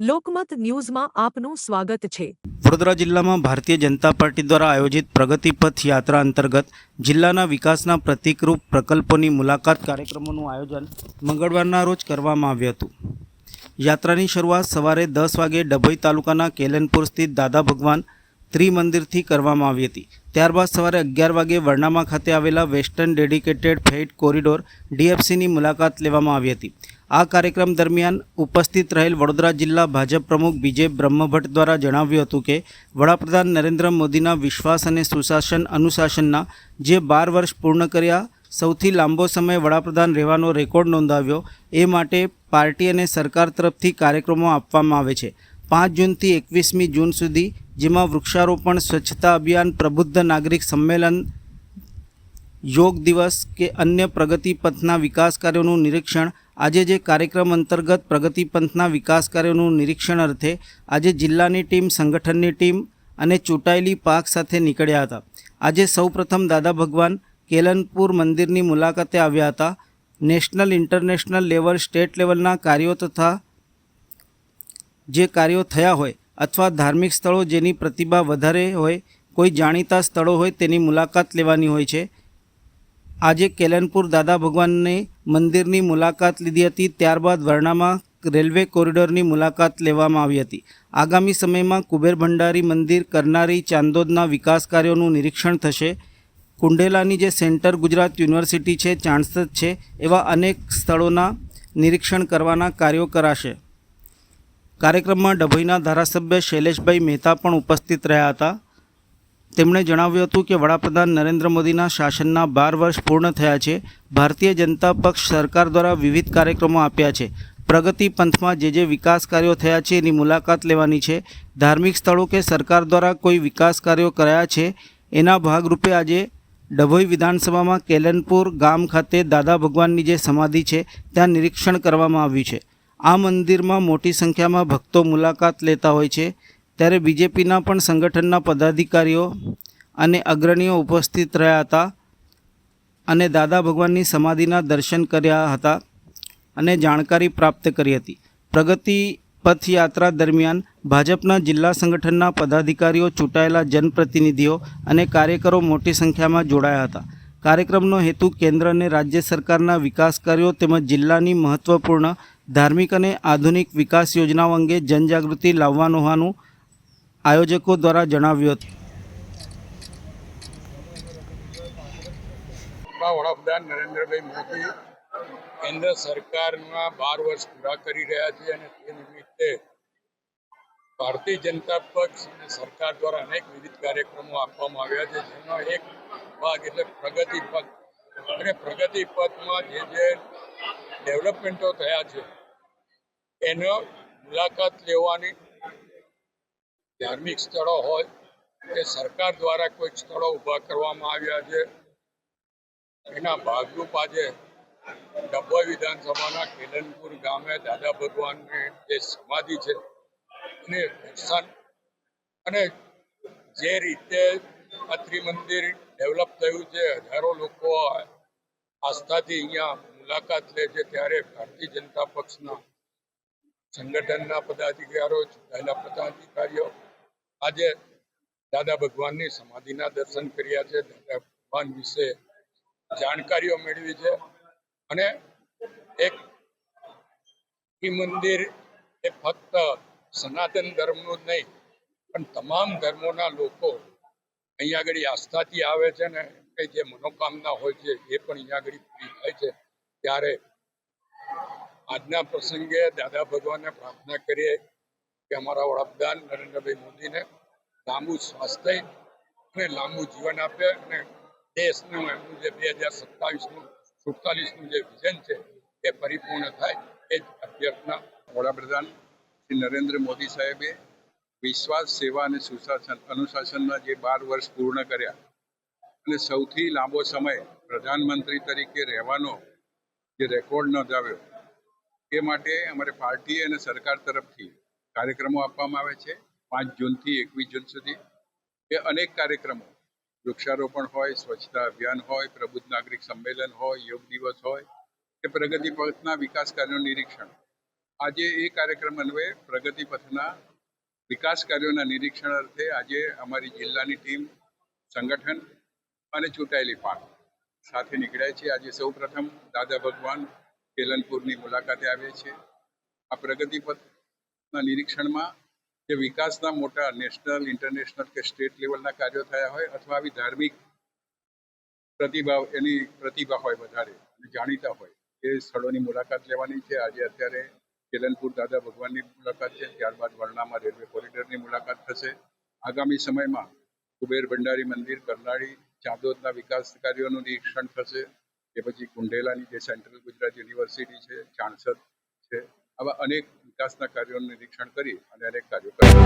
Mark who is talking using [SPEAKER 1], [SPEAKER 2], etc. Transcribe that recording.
[SPEAKER 1] લોકમત ન્યૂઝમાં આપનું સ્વાગત છે।
[SPEAKER 2] વડોદરા જિલ્લામાં ભારતીય જનતા પાર્ટી દ્વારા આયોજિત પ્રગતિ પથ યાત્રા અંતર્ગત જિલ્લાના વિકાસના પ્રતિકરૂપ પ્રકલ્પોની મુલાકાત કાર્યક્રમોનું આયોજન મંગળવારના રોજ કરવામાં આવ્યું હતું। યાત્રાની શરૂઆત સવારે 10 વાગે ડભોઈ તાલુકાના કેલનપુર સ્થિત દાદા ભગવાન ત્રિમંદિરથી કરવામાં આવી હતી। ત્યારબાદ સવારે 11 વાગે વર્ણામા ખાતે આવેલા વેસ્ટર્ન ડેડિકેટેડ ફ્રેઇટ કોરિડોર DFCની મુલાકાત લેવામાં આવી હતી। આ કાર્યક્રમ દરમિયાન ઉપસ્થિત રહેલ વડોદરા જિલ્લા ભાજપ પ્રમુખ બીજે બ્રહ્મભટ્ટ દ્વારા જણાવ્યું હતું કે વડાપ્રધાન નરેન્દ્ર મોદીના વિશ્વાસ અને સુશાસન અનુશાસનના જે 12 વર્ષ પૂર્ણ કર્યા, સૌથી લાંબો સમય વડાપ્રધાન રહેવાનો રેકોર્ડ નોંધાવ્યો, એ માટે પાર્ટી અને સરકાર તરફથી કાર્યક્રમો આપવામાં આવે છે। 5 જૂનથી 21મી જૂન સુધી, જેમાં વૃક્ષારોપણ, સ્વચ્છતા અભિયાન, પ્રબુદ્ધ નાગરિક સંમેલન, યોગ દિવસ કે અન્ય પ્રગતિ પથના વિકાસ કાર્યોનું નિરીક્ષણ। આજે જે કાર્યક્રમ અંતર્ગત પ્રગતિ પંથના વિકાસ કાર્યોનું નિરીક્ષણ અર્થે આજે જિલ્લાની ટીમ, સંગઠનની ટીમ અને ચૂંટાયેલી પાંખ સાથે નીકળ્યા હતા। આજે સૌપ્રથમ દાદા ભગવાન કેલનપુર મંદિરની મુલાકાતે આવ્યા હતા। નેશનલ, ઇન્ટરનેશનલ લેવલ, સ્ટેટ લેવલના કાર્યો તથા જે કાર્યો થયા હોય અથવા ધાર્મિક સ્થળો જેની પ્રતિભા વધારે હોય, કોઈ જાણીતા સ્થળો હોય તેની મુલાકાત લેવાની હોય છે। આજે કેલનપુર દાદા ભગવાનની મંદિરની મુલાકાત લીધી હતી। ત્યારબાદ વર્ણામા રેલવે કોરિડોરની મુલાકાત લેવામાં આવી હતી। આગામી સમયમાં કુબેર ભંડારી મંદિર, કરનારી, ચાંદોદના વિકાસ કાર્યોનું નિરીક્ષણ થશે। કુંડેલાની જે સેન્ટર ગુજરાત યુનિવર્સિટી છે, ચાણસદ છે, એવા અનેક સ્થળોના નિરીક્ષણ કરવાના કાર્યો કરાશે। કાર્યક્રમમાં ડભોઈના ધારાસભ્ય શૈલેષભાઈ મહેતા પણ ઉપસ્થિત રહ્યા હતા। તેમણે જણાવ્યું હતું કે વડાપ્રધાન નરેન્દ્ર મોદીના શાસનના 12 વર્ષ પૂર્ણ થયા છે। ભારતીય જનતા પક્ષ સરકાર દ્વારા વિવિધ કાર્યક્રમો આપ્યા છે। પ્રગતિ પંથમાં જે વિકાસ કાર્યો થયા છે એની મુલાકાત લેવાની છે। ધાર્મિક સ્થળો કે સરકાર દ્વારા કોઈ વિકાસ કાર્યો કરાયા છે, એના ભાગરૂપે આજે ડભોઈ વિધાનસભામાં કેલનપુર ગામ ખાતે દાદા ભગવાનની જે સમાધિ છે ત્યાં નિરીક્ષણ કરવામાં આવ્યું છે। આ મંદિરમાં મોટી સંખ્યામાં ભક્તો મુલાકાત લેતા હોય છે, ત્યારે બીજેપીના પણ સંગઠનના પદાધિકારીઓ અને અગ્રણીઓ ઉપસ્થિત રહ્યા હતા અને દાદા ભગવાનની સમાધિના દર્શન કર્યા હતા અને જાણકારી પ્રાપ્ત કરી હતી। પ્રગતિ પથ યાત્રા દરમિયાન ભાજપના જિલ્લા સંગઠનના પદાધિકારીઓ, ચૂંટાયેલા જનપ્રતિનિધિઓ અને કાર્યકરો મોટી સંખ્યામાં જોડાયા હતા। કાર્યક્રમનો હેતુ કેન્દ્ર અને રાજ્ય સરકારના વિકાસ કાર્યો તેમજ જિલ્લાની મહત્વપૂર્ણ ધાર્મિક અને આધુનિક વિકાસ યોજનાઓ અંગે જનજાગૃતિ લાવવાનું હોવાનું આયોજકો દ્વારા જણાવ્યું હતું।
[SPEAKER 3] વડાપ્રધાન નરેન્દ્રભાઈ મોદી કેન્દ્ર સરકારના 12 વર્ષ પૂરા કરી રહ્યા છે અને તે નિમિત્તે ભારતીય જનતા પક્ષ અને સરકાર દ્વારા અનેક વિવિધ કાર્યક્રમો આપવામાં આવ્યા છે, જેનો એક ભાગ એટલે પ્રગતિ પથ। અને પ્રગતિ પથમાં જે ડેવલપમેન્ટો થયા છે એનો મુલાકાત લેવાની, ધાર્મિક સ્થળો હોય કે સરકાર દ્વારા કોઈક સ્થળો ઊભા કરવામાં આવ્યા છે, એના ભાગરૂપ આજે ડભોઈ વિધાનસભાના કેલનપુર ગામે દાદા ભગવાનની જે સમાધિ છે એને દર્શન, અને જે રીતે આ ત્રિમંદિર ડેવલપ થયું છે, હજારો લોકો આસ્થાથી અહીંયા મુલાકાત લે છે, ત્યારે ભારતીય જનતા પક્ષના સંગઠનના પદાધિકારીઓ, ચૂંટાયેલા પદાધિકારીઓ આજે દાદા ભગવાનની સમાધિના દર્શન કર્યા છે, દાદા ભગવાન વિશે જાણકારીઓ મેળવી છે। અને એક મંદિર એ ફક્ત સનાતન ધર્મનું જ નહીં પણ તમામ ધર્મોના લોકો અહીંયા આગળ આસ્થાથી આવે છે ને જે મનોકામના હોય છે એ પણ અહીંયા આગળ પૂરી થાય છે। ત્યારે આજના પ્રસંગે દાદા ભગવાનને પ્રાર્થના કરીએ કે અમારા વડાપ્રધાન નરેન્દ્રભાઈ મોદીને લાંબુ સ્વાસ્થ્ય અને લાંબુ જીવન આપે અને દેશનું એમનું જે 2047નું જે વિઝન છે એ પરિપૂર્ણ થાય, એ જ અભ્યર્થના।
[SPEAKER 4] વડાપ્રધાન શ્રી નરેન્દ્ર મોદી સાહેબે વિશ્વાસ, સેવા અને સુશાસન અનુશાસનના જે 12 વર્ષ પૂર્ણ કર્યા અને સૌથી લાંબો સમય પ્રધાનમંત્રી તરીકે રહેવાનો જે રેકોર્ડ નોંધાવ્યો, એ માટે અમારે પાર્ટી અને સરકાર તરફથી કાર્યક્રમો આપવામાં આવે છે। 5 જૂનથી 21 જૂન સુધી એ અનેક કાર્યક્રમો, વૃક્ષારોપણ હોય, સ્વચ્છતા અભિયાન હોય, પ્રબુદ્ધ નાગરિક સંમેલન હોય, યોગ દિવસ હોય કે પ્રગતિ પથના વિકાસ કાર્યોનું નિરીક્ષણ, આજે એ કાર્યક્રમ અન્વયે પ્રગતિ પથના વિકાસ કાર્યોના નિરીક્ષણ અર્થે આજે અમારી જિલ્લાની ટીમ, સંગઠન અને ચૂંટાયેલી પાંખ સાથે નીકળ્યા છીએ. આજે સૌ પ્રથમ દાદા ભગવાન કેલનપુરની મુલાકાતે આવ્યા છીએ. આ પ્રગતિ પથના નિરીક્ષણમાં જે વિકાસના મોટા નેશનલ, ઇન્ટરનેશનલ કે સ્ટેટ લેવલના કાર્યો થયા હોય અથવા આવી ધાર્મિક પ્રતિભા હોય વધારે અને જાણીતા હોય એ સ્થળોની મુલાકાત લેવાની છે. આજે અત્યારે કેલનપુર દાદા ભગવાનની મુલાકાત છે, ત્યારબાદ વરણામાં રેલવે કોરિડોરની મુલાકાત થશે. આગામી સમયમાં કુબેર ભંડારી મંદિર, કરનાળી, ચાંદોદના વિકાસ કાર્યોનું નિરીક્ષણ થશે. એ પછી કુંઢેલાની જે સેન્ટ્રલ ગુજરાત યુનિવર્સિટી છે, ચાણસદ છે, આવા અનેક વિકાસના કાર્યોનું નિરીક્ષણ કરી અને અનેક કાર્યો કરવા.